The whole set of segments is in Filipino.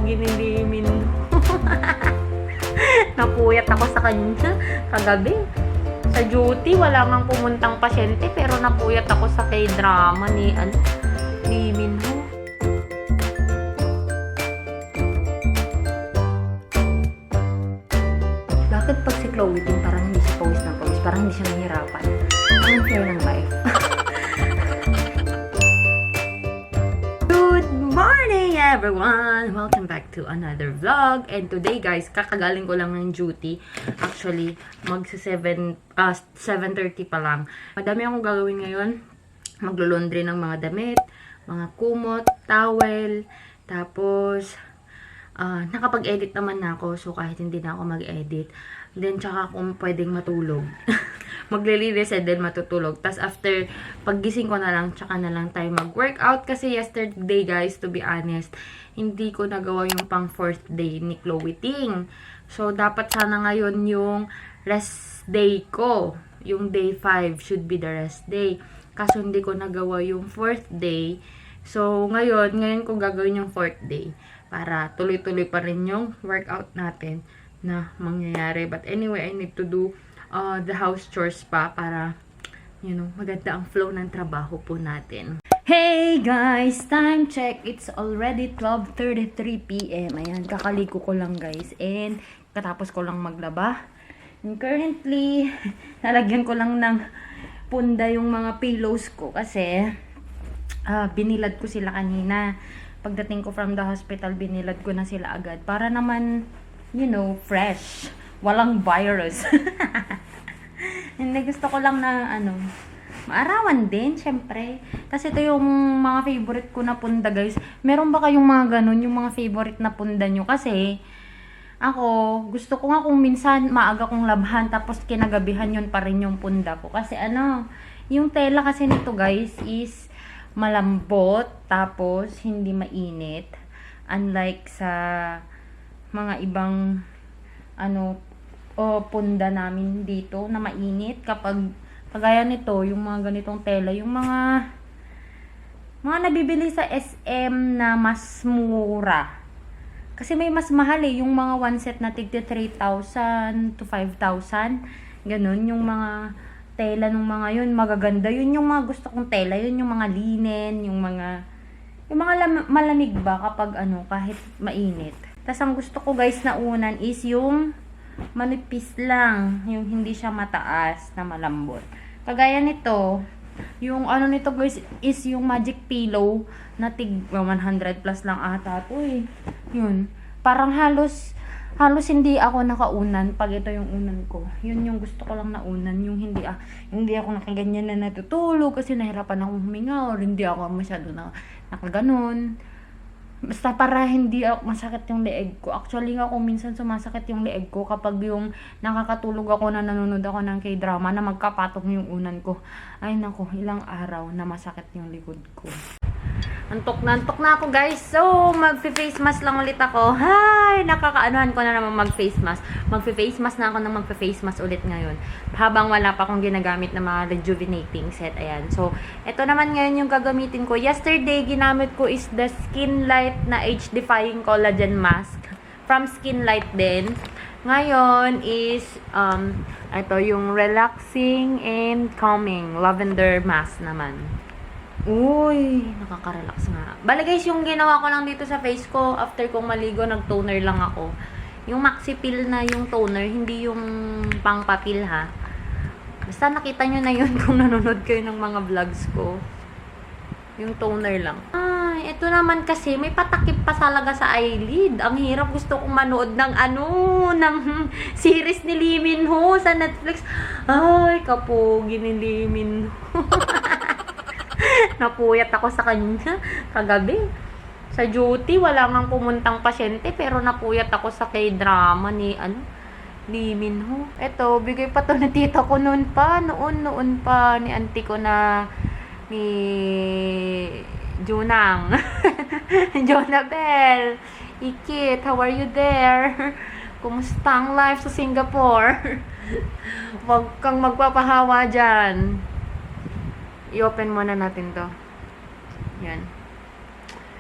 Kapogi ni Limin. Napuyat ako sa kanya kagabi. Sa duty, wala ngang pumuntang pasyente, pero napuyat ako sa K-drama ni Limin Ho. Bakit pag si Chloe din parang hindi siya pawis ng pawis, parang hindi siya nahihirapan? Ang unfair ng life. Good morning everyone! Welcome back to another vlog. And today guys, kakagaling ko lang ng duty. Actually, magsa 7:30 pa lang. Madami akong gagawin ngayon. Maglulundry ng mga damit, mga kumot, towel, tapos nakapag-edit naman na ako, so kahit hindi na ako mag-edit, then tsaka kung pwedeng matulog. Maglilinis and then matutulog. Tapos after, paggising ko na lang, tsaka na lang tayo mag-workout. Kasi yesterday guys, to be honest, hindi ko nagawa yung pang 4th day ni Chloe Ting. So, dapat sana ngayon yung rest day ko. Yung day 5 should be the rest day. Kaso hindi ko nagawa yung 4th day. So, ngayon ko gagawin yung 4th day. Para tuloy-tuloy pa rin yung workout natin na mangyayari. But anyway, I need to do the house chores pa para, you know, maganda ang flow ng trabaho po natin. Hey guys! Time check! It's already 12:33 PM. Ayan, kakaliko ko lang guys. And katapos ko lang maglaba. And currently, nalagyan ko lang ng punda yung mga pillows ko kasi binilad ko sila kanina. Pagdating ko from the hospital, binilad ko na sila agad. Para naman, you know, fresh. Walang virus. Hindi, gusto ko lang na, maarawan din, syempre. Kasi ito yung mga favorite ko na punda, guys. Meron ba kayong mga ganun, yung mga favorite na punda nyo? Kasi, ako, gusto ko nga kung minsan maaga kong labhan, tapos kinagabihan yun pa rin yung punda ko. Kasi yung tela kasi nito, guys, is malambot, tapos hindi mainit. Unlike sa mga ibang punda namin dito na mainit. Kapag kagaya nito, yung mga ganitong tela, yung mga nabibili sa SM na mas mura. Kasi may mas mahal yung mga one set na tigti 3,000 to 5,000. Ganun, yung mga tela ng mga yun, magaganda. Yun yung mga gusto kong tela. Yun yung mga linen, yung mga malamig ba kapag kahit mainit. Tas ang gusto ko guys na unan is yung manipis lang, yung hindi siya mataas na malambot. Kagaya nito, yung nito guys is yung magic pillow na tig 100 plus lang ata to eh. Yun, parang halos hindi ako nakaunan pag ito yung unan ko. Yun yung gusto ko lang na unan, yung hindi ako nakaganyan na natutulog kasi nahirapan akong huminga or hindi ako masyado nakaganon. Basta para hindi ako masakit yung leeg ko. Actually nga kung minsan sumasakit yung leeg ko kapag yung nakakatulog ako na nanonood ako ng K-drama na magkapatong yung unan ko. Ay nako, ilang araw na masakit yung likod ko. Antok na ako guys. So, magfe-face mask lang ulit ako. Hi! Nakakaanuhan ko na naman mag-face mask. Magfe-face mask na ako ng magfe-face mask ulit ngayon. Habang wala pa akong ginagamit na mga rejuvenating set. Ayan. So, ito naman ngayon yung gagamitin ko. Yesterday, ginamit ko is the Skin Light na age-defying collagen mask. From Skin Light din. Ngayon is, ito yung relaxing and calming lavender mask naman. Uy, nakaka-relax nga. Bale guys, yung ginawa ko lang dito sa face ko, after kong maligo, nag-toner lang ako. Yung Maxi Peel na yung toner, hindi yung pang papil ha. Basta nakita nyo na yun kung nanonood kayo ng mga vlogs ko. Yung toner lang. Ay, ito naman kasi, may patakip pa talaga sa eyelid. Ang hirap, gusto kong manood ng ng series ni Lee Min Ho sa Netflix. Ay, kapogi ni Lee Min Ho. Napuyat ako sa kanya kagabi. Sa duty, wala ngang pumuntang pasyente, pero napuyat ako sa K-drama ni Lee Min Ho. Eto, bigay pa to na tita ko noon pa ni auntie ko na ni Junang. Jonabel, Ikit, how are you there? Kumusta ang life sa Singapore? Huwag kang magpapahawa dyan. I-open muna natin to. Yan.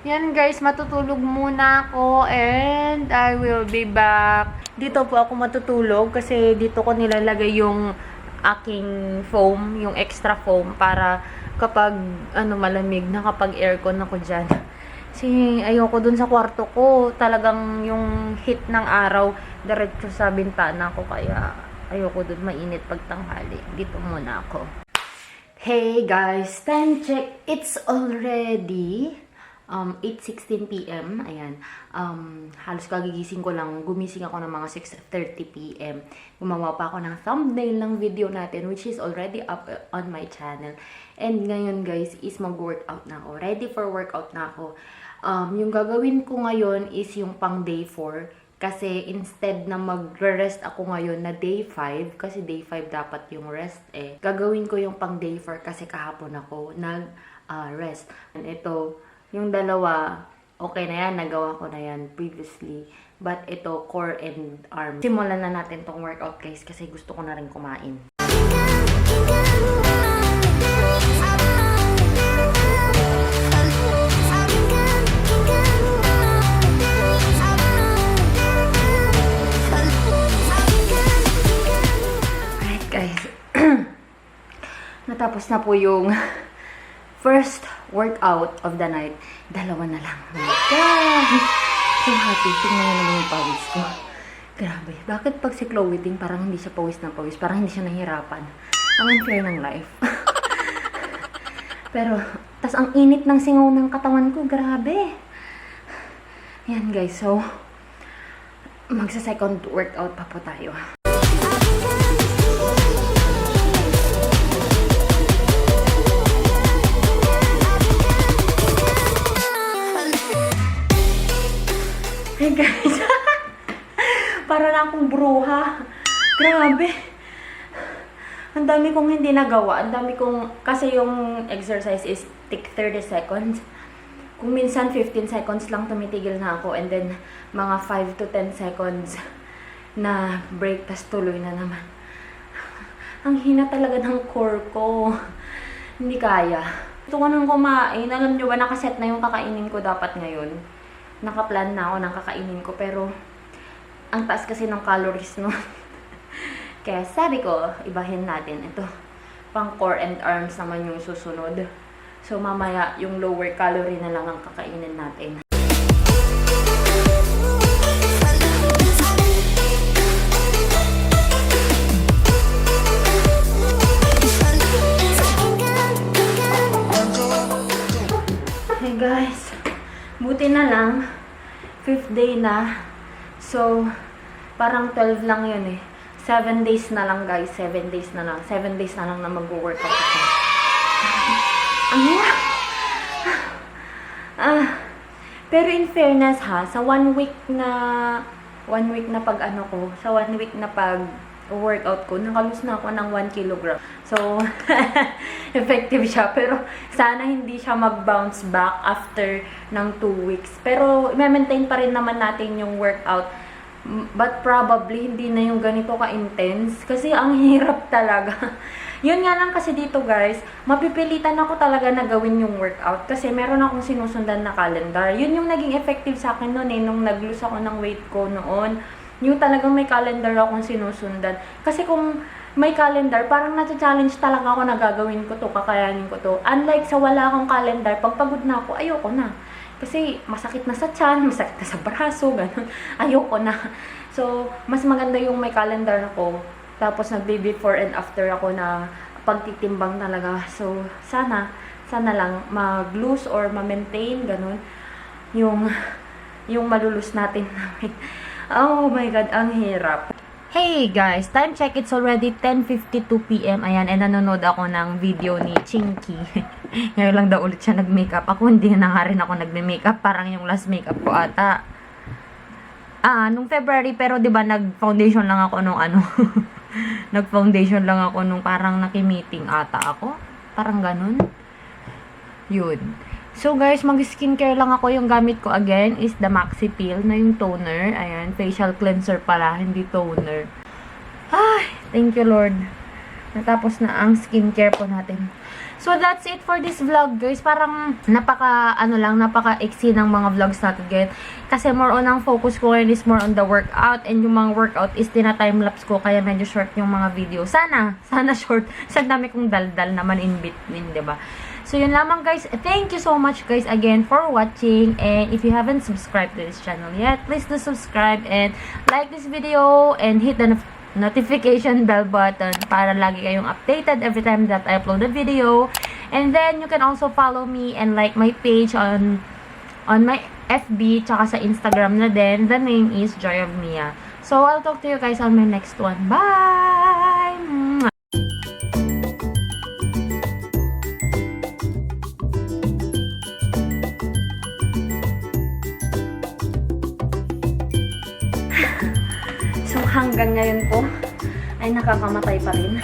Yan guys, matutulog muna ako and I will be back. Dito po ako matutulog kasi dito ko nilalagay yung aking foam, yung extra foam para kapag malamig, nakapag-aircon ako dyan. Kasi ayoko dun sa kwarto ko, talagang yung heat ng araw diretso sa bintana ko, kaya ayoko dun mainit pag tanghali. Dito muna ako. Hey guys, time check. It's already 8:16 PM. Ayan. Halos kagigising ko lang. Gumising ako ng mga 6:30 PM. Gumawa pa ako ng thumbnail ng video natin, which is already up on my channel. And ngayon guys is mag-workout na ako. Ready for workout na ako. Yung gagawin ko ngayon is yung pang day 4. Kasi instead na mag-rest ako ngayon na day 5, kasi day 5 dapat yung rest gagawin ko yung pang day 4 kasi kahapon ako nag-rest. And ito, yung dalawa, okay na yan, nagawa ko na yan previously. But ito, core and arm. Simulan na natin tong workout guys kasi gusto ko na rin kumain. Alright guys, natapos na po yung first workout of the night. Dalawa na lang. Oh my gosh! So happy. Tingnan nyo naman yung pawis ko. Grabe. Bakit pag si Chloe Ting parang hindi siya pawis ng pawis? Parang hindi siya nahihirapan. Ang unfair ng life. Pero, tas ang init ng singaw ng katawan ko. Grabe. Yan guys. So, magsa-second workout pa po tayo. Hey guys, para na akong bruha. Grabe. Ang dami kong hindi nagawa. Ang dami kong, kasi yung exercise is take 30 seconds. Kung minsan 15 seconds lang tumitigil na ako and then mga 5 to 10 seconds na break, tas tuloy na naman. Ang hina talaga ng core ko. Hindi kaya. Gusto ko nang kumain. Alam nyo ba, nakaset na yung kakainin ko dapat ngayon. Nakaplan na ako ng kakainin ko, pero ang taas kasi ng calories nun. Kaya sabi ko, ibahin natin. Ito, pang core and arms naman yung susunod. So mamaya, yung lower calorie na lang ang kakainin natin. Hey guys, buti na lang, 5th day na. So, parang 12 lang yun 7 days na lang guys, 7 days na lang. 7 days na lang na mag-workout ako. Ang hirap. Pero in fairness sa 1 week na pag sa 1 week na pag workout ko, nakalus na ako ng 1 kilogram. So, effective siya. Pero, sana hindi siya mag-bounce back after ng 2 weeks. Pero, i-maintain pa rin naman natin yung workout. But probably, hindi na yung ganito ka-intense. Kasi, ang hirap talaga. Yun nga lang kasi dito guys, mapipilitan ako talaga na gawin yung workout. Kasi meron akong sinusundan na calendar. Yun yung naging effective sa akin noon nung nag-lose ako ng weight ko noon. Yung talagang may calendar akong sinusundan. Kasi kung may calendar, parang nata-challenge talaga ako na gagawin ko to, kakayanin ko to. Unlike sa wala akong calendar, pag pagod na ako, ayoko na. Kasi masakit na sa tiyan, masakit na sa braso, ganun. Ayoko na. So, mas maganda yung may calendar ako. Tapos nag-before and after ako na pagtitimbang talaga. So, sana lang mag-lose or ma-maintain, ganun. Yung malulus natin namin. Oh my God, ang hirap. Hey guys, time check, it's already 10:52 PM. Ayan, and nanonood ako ng video ni Chinky. Ngayon lang daw ulit siya nag-makeup. Ako hindi na nga rin ako nagme-makeup. Parang yung last makeup ko ata. Nung February, pero 'di ba nag-foundation lang ako nung nag-foundation lang ako nung parang naki-meeting ata ako. Parang ganun. Yun. So guys, mag-skincare lang ako. Yung gamit ko again is the Maxi Peel na yung toner. Ayan, facial cleanser pala, hindi toner. Ay, thank you Lord. Natapos na ang skincare po natin. So, that's it for this vlog, guys. Parang napaka-iksi ng mga vlogs natin, guys. Kasi more on ang focus ko ngayon is more on the workout. And yung mga workout is tina-timelapse ko. Kaya medyo short yung mga video. Sana short. Sa dami kong daldal naman in between, diba? So, yun lamang, guys. Thank you so much, guys, again for watching. And if you haven't subscribed to this channel yet, please do subscribe and like this video and hit the notification bell button para lagi kayong updated every time that I upload a video. And then, you can also follow me and like my page on my FB, tsaka sa Instagram na din. The name is Joy of Mia. So, I'll talk to you guys on my next one. Bye! So, hanggang ngayon po, ay nakakamatay pa rin.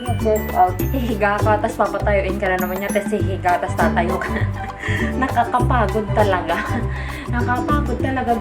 Nag-workout. Hihiga ka, tapos papatayuin ka na naman niya, tapos hihiga, tapos tatayo ka. Nakakapagod talaga. Nakakapagod talaga.